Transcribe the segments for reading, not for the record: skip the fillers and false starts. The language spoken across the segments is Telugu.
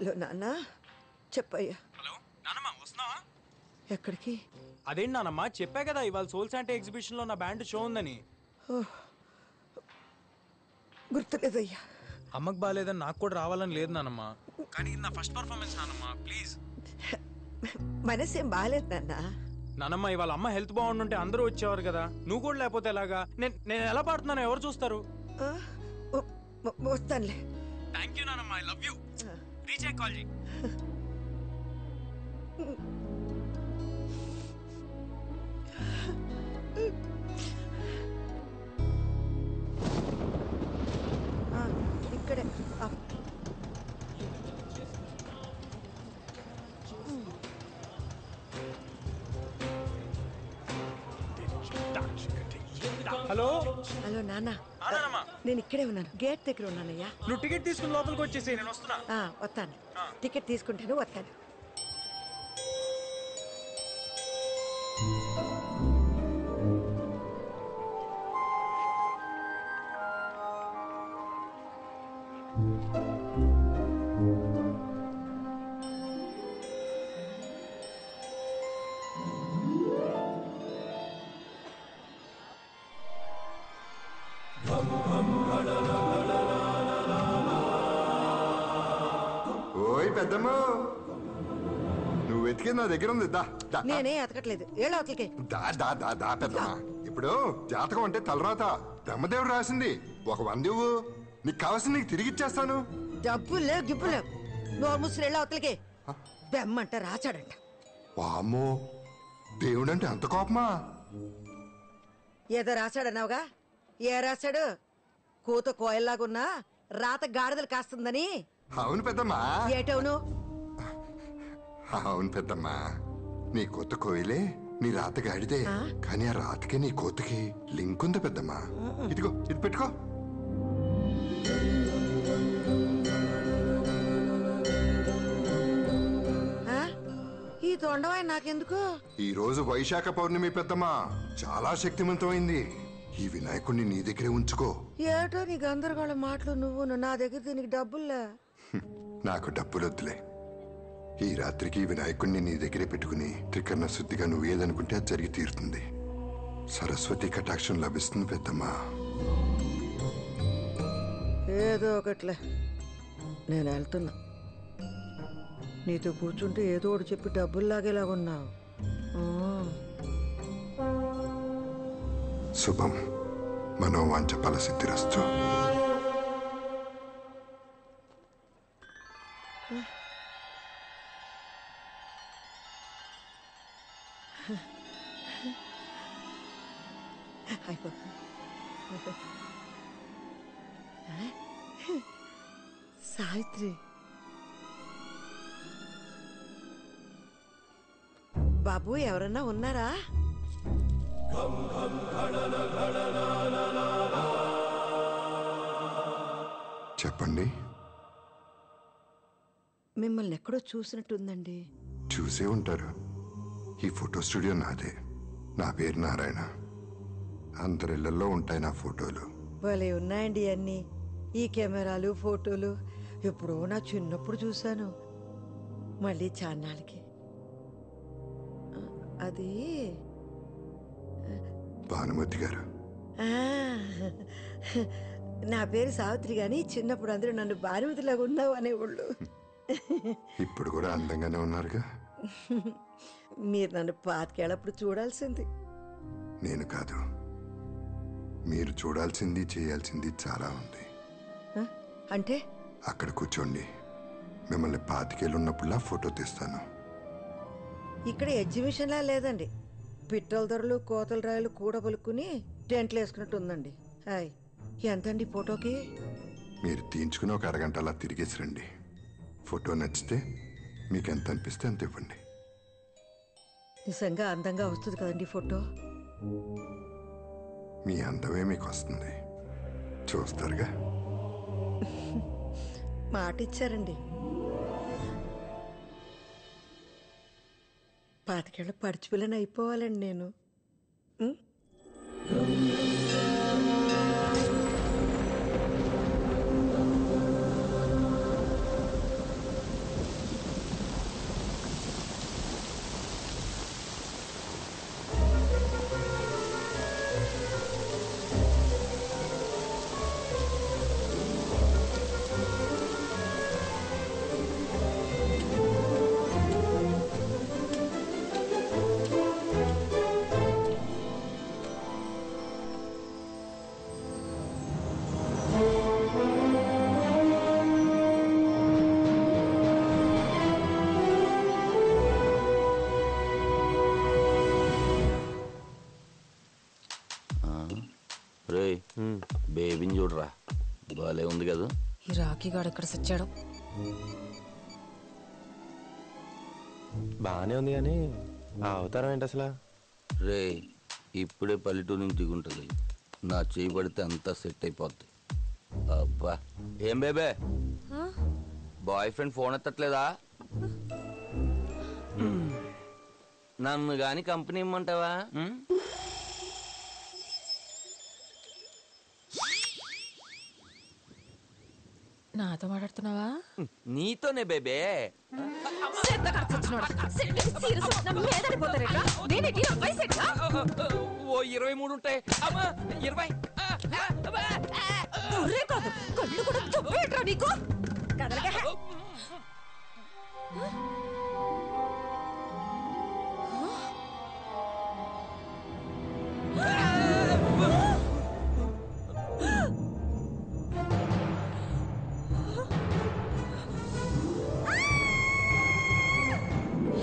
హలో నాన్న, చెప్పయ్యా. హలో నానమ్మ, వస్తున్నావా? ఎక్కడికి? అదేంటి నానమ్మ, చెప్పా కదా ఇవాళ సోల్ శాంటే ఎగ్జిబిషన్ లో నా బ్యాండ్ షో ఉందని. గుర్తులేదయ్యా. అమ్మకు బాగాలేదని నాకు కూడా రావాలని లేదు నానమ్మ, కానీ ఇది నా ఫస్ట్ పర్ఫార్మెన్స్ నానమ్మ, ప్లీజ్. మనసేం బాగాలేదు నాన్న. నానమ్మ, ఇవాళ అమ్మ హెల్త్ బాగుండుంటే అందరూ వచ్చేవారు కదా, నువ్వు కూడా లేకపోతే ఎలాగా? నేను ఎలా పాడుతున్నాను ఎవరు చూస్తారు? వస్తానులే. థ్యాంక్ యూ నానమ్మ, ఐ లవ్ యూ. రీచ్ అయ్యి కాల్ చేయి. ఇక్కడే. హలో హలో నాన్న, నేను ఇక్కడే ఉన్నాను, గేట్ దగ్గర ఉన్నానయ్యా. నువ్వు టికెట్ తీసుకుని లోపలికి వచ్చేసి నేను వస్తున్నా. వస్తాను, టికెట్ తీసుకుంటాను, వస్తాను. ఓయ్ పెద్దమ్మ, నువ్వు వెతికేది నా దగ్గర ఉంది. నేనే ఎతకట్లేదు, ఏళ్ళ అవతలకి. దా పెద్దమ్మ. ఇప్పుడు జాతకం అంటే తలరాత బ్రహ్మదేవుడు రాసింది. ఒక 100 ఇవ్వు, నీకు కావాల్సింది నీకు తిరిగి ఇచ్చేస్తాను. డబ్బులు లేవు, గిబ్బులు లేవు. నోరు ముసురు ఏళ్ళ అవతలకి. బెమ్మంట రాచాడంట. వామ్మో, దేవుడంటే అంత కోపమా? ఏదో రాశాడన్నావుగా, ఏ రాశాడు? కూత కోయల్లాగున్నా రాత గాడిదలు కాస్తుందని. అవును పెద్దమ్మా. ఏటవును? అవును పెద్దమ్మా, నీ కొత్త కోయిలే నీ రాత గాడిదే, కానీ ఆ రాతకి నీ కోతకి లింక్ ఉంది పెద్దమ్మా. ఇదిగో ఇది పెట్టుకో. ఈ తొండవాయి నాకెందుకు? ఈ రోజు వైశాఖ పౌర్ణమి పెద్దమ్మా, చాలా శక్తివంతమైంది. ఈ వినాయకుడిని నీ దగ్గరే ఉంచుకో. ఏటో నీ గందరగోళ మాటలు నువ్వు. నా దగ్గర దీనికి డబ్బుల్లా. నాకు డబ్బులొద్దులే. ఈ రాత్రికి వినాయకుడిని నీ దగ్గరే పెట్టుకుని త్రికరణ శుద్ధిగా నువ్వు ఏదనుకుంటే అది జరిగి తీరుతుంది. సరస్వతి కటాక్షం లభిస్తుంది పెద్దమ్మా. ఏదో ఒకట్లే, నేను వెళ్తున్నా. నీతో కూర్చుంటే ఏదో ఒకటి చెప్పి డబ్బులు లాగేలాగున్నావు. శుభం, మనోవాంఛ ఫలసిద్ధిరస్తు. సావిత్రి, బాబు ఎవరన్నా ఉన్నారా? చెప్పండి. మిమ్మల్ని ఎక్కడో చూసినట్టుందండి. చూసే ఉంటారు. ఈ ఫోటో స్టూడియో నాదే. నా పేరు నారాయణ. అందరిళ్లలో ఉంటాయి నా ఫోటోలు. భలే ఉన్నాయండి అన్నీ. ఈ కెమెరాలు, ఫోటోలు ఎప్పుడో నా చిన్నప్పుడు చూశాను. మళ్ళీ చాన్నాళ్ళకి. అది భానుమతి గారు. నా పేరు సావిత్రి, గాని చిన్నప్పుడు అందరూ నన్ను భానుమతిలాగా ఉన్నావు అనేవాళ్ళు. ఇప్పుడు కూడా అందంగానే ఉన్నారుగా. మీరు నన్ను పాతికేళ్ళప్పుడు చూడాల్సింది. నేను కాదు, మీరు చూడాల్సింది చేయాల్సింది చాలా ఉంది. అంటే? అక్కడ కూర్చోండి, మిమ్మల్ని 25 ఏళ్ళు ఉన్నప్పుడులా ఫోటో తీస్తాను. ఇక్కడ ఎగ్జిబిషన్లా లేదండి. పిట్టల ధరలు, కోతల రాయలు కూడా పలుకుని టెంట్లు వేసుకున్నట్టు ఉందండి. హాయ్, ఎంతండి ఫోటోకి? మీరు తీయించుకుని ఒక అరగంట అలా తిరిగేసి రండి. ఫోటో నచ్చితే మీకు ఎంత అనిపిస్తే అంత ఇవ్వండి. నిజంగా అందంగా వస్తుంది కదండి ఫోటో? మీ అందమే మీకు వస్తుంది, చూస్తారుగా. మాట ఇచ్చారండి. 25 ఏళ్ళ పడిచిపిల్లని అయిపోవాలండి నేను. బేబీని చూడరా, బాలే ఉంది కదా. ఈ రాఖీ గాడు ఎక్కడ సచ్చాడు? బాగానే ఉంది కానీ ఆ అవతారం ఏంటి అసలు? రే, ఇప్పుడే పల్లెటూరు నుంచి దిగుంటుంది, నా చేయి పడితే అంతా సెట్ అయిపోద్ది. అబ్బా, ఏం బేబే, బాయ్ ఫ్రెండ్ ఫోన్ ఎత్తట్లేదా? నన్ను గాని కంపెనీ ఇమ్మంటావా? నాతో మాట్లాడుతున్నావా? నీతోనే బేబే. ఓ 23 ఉంటాయి. అమ్మా 20. కళ్ళు కూడా చెప్పేట్రా నీకు.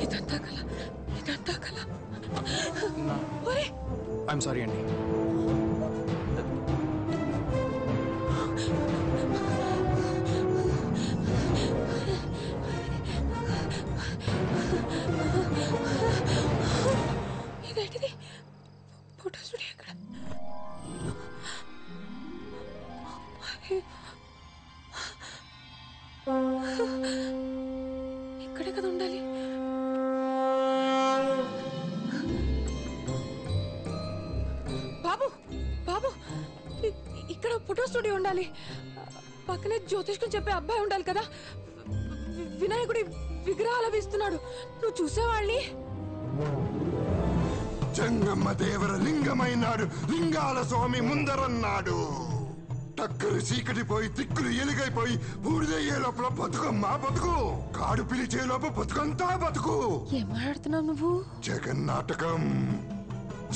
ఇదంతా కల, ఇదంతా కల. ఐఎమ్ సారీ అండి. ఇదేంటిది? ఫోటో స్టూడియో ఎక్కడ? ఇక్కడే కదా ఉండాలి. బాబు బాబు, ఇక్కడ ఫోటో స్టూడియో ఉండాలి. పక్కనే జ్యోతిష్కం చెప్పే అబ్బాయి ఉండాలి కదా. వినాయకుడి విగ్రహాలు అవి ఇస్తున్నాడు. నువ్వు చూసేవాళ్ళని. జంగమ్మ దేవర లింగమైనాడు, లింగాల స్వామి ముందరన్నాడు. టక్కరు చీకటి పోయి తిక్కులు ఎలుగైపోయి బూడిదయ్యే లోపల బతుకమ్మ బతుకు, కాడు పిలిచే లోపల బతుకంతా బతుకు. ఏం మాట్లాడుతున్నావు నువ్వు? జగన్నాటకం,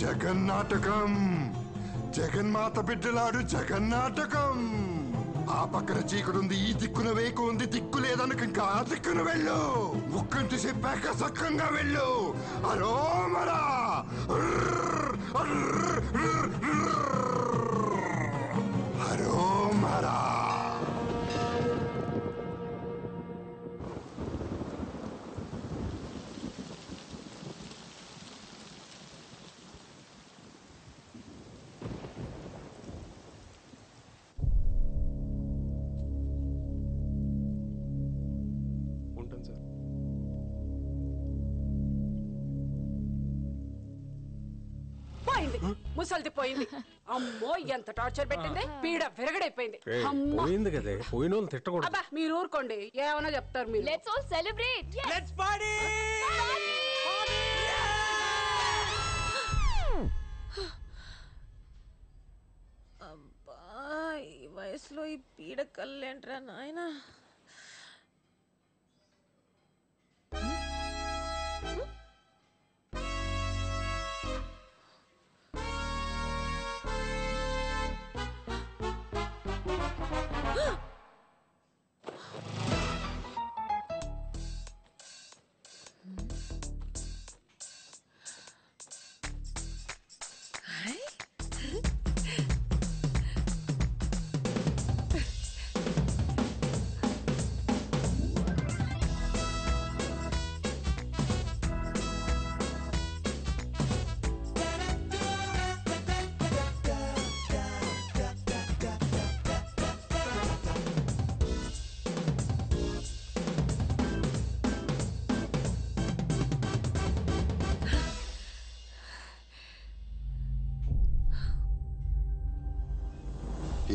జగన్నాటకం, జగన్మాత బిడ్డలాడు జగన్నాటకం. ఆ పక్కన చీకడుంది, ఈ దిక్కున వేకు ఉంది, దిక్కు లేదనుక ఇంకా ఆ దిక్కున వెళ్ళు. ముక్కంటి చెప్పాక సక్కంగా వెళ్ళు. అలో మరా హరో మరా. ఉంటుంది సార్. పోయింది, ముసలిది పోయింది. అమ్మో ఎంత టార్చర్ పెట్టింది, పీడ విరగడైపోయింది. పోయింది కదే, పోయిన వాళ్ళు తిట్టకూడదు. అబ్బా మీరు ఊరుకోండి, ఏమైనా చెప్తారు మీరు. Let's all celebrate. Let's party. అబ్బా, ఈ వయసులో ఈ పీడ కళ్ళేంట్రా నాయనా.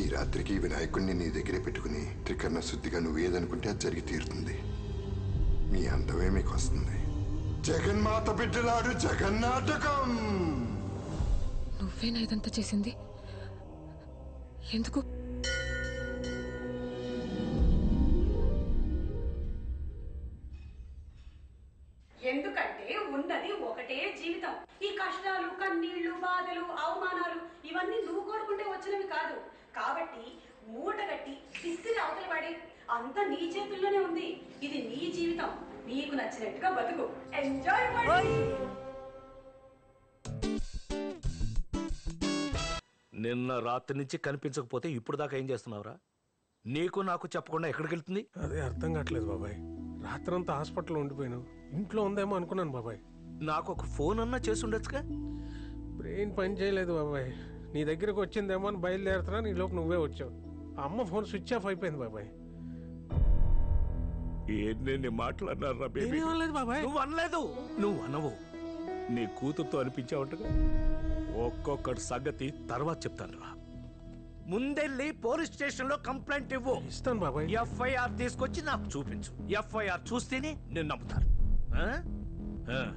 ఈ రాత్రికి వినాయకుడిని నీ దగ్గరే పెట్టుకుని త్రికరణ శుద్ధిగా నువ్వేదనుకుంటే అది జరిగి తీరుతుంది. మీ అందమే మీకు వస్తుంది. జగన్మాత బిడ్డలాడు జగన్నాటకం. నువ్వేనా ఇదంతా చేసింది? ఎందుకు? ఎందుకంటే ఉన్నది ఒకటే జీవితం. ఈ కష్టాలు, కన్నీళ్లు, బాధలు, అవమానాలు ఇవన్నీ నువ్వు కోరుకుంటే వచ్చినవి కాదు. కాబట్టి మూటగట్టి విసిరి అవతల పడి, అంత నీ చేతుల్లోనే ఉంది. ఇది నీ జీవితం, నీకు నచ్చినట్టుగా బతుకు. ఎంజాయ్. నిన్న రాత్రి నుంచి కనిపించకపోతే ఇప్పుడు దాకా ఏం చేస్తున్నావురా? నీకు నాకు చెప్పకుండా ఎక్కడికి వెళ్తుంది? అదే అర్థం కావట్లేదు బాబాయ్. రాత్రంతా హాస్పిటల్లో ఉండిపోయాను. ఇంట్లో ఉందేమో అనుకున్నాను బాబాయ్. నాకు ఒక ఫోన్ అన్నా చేసి ఉండొచ్చుగా. బ్రెయిన్ పని చేయలేదు బాబాయ్. నీ దగ్గరకు వచ్చిందేమో అని బయలుదేరుతున్నా, నీ లోపు నువ్వే వచ్చావు. ఆ అమ్మ ఫోన్ స్విచ్ ఆఫ్ అయిపోయింది బాబాయ్. ఎన్ని మాట్లాడినారా నేనేం అనలేదు బాబాయ్. నువ్వు అనలేదు. నువ్వు అనవు. నీ కూతురుతో అనిపించావుంటగా. ఒక్కొక్కటి సంగతి తర్వాత చెప్తాను రా. ముందెళ్ళి పోలీస్ స్టేషన్ లో కంప్లైంట్ ఇవ్వు. ఇస్తాను బాబాయ్. ఎఫ్ఐఆర్ తీసుకొచ్చి నాకు చూపించు. ఎఫ్ఐఆర్ చూస్తేనే నేను నమ్ముతాను. ఆ? ఆ.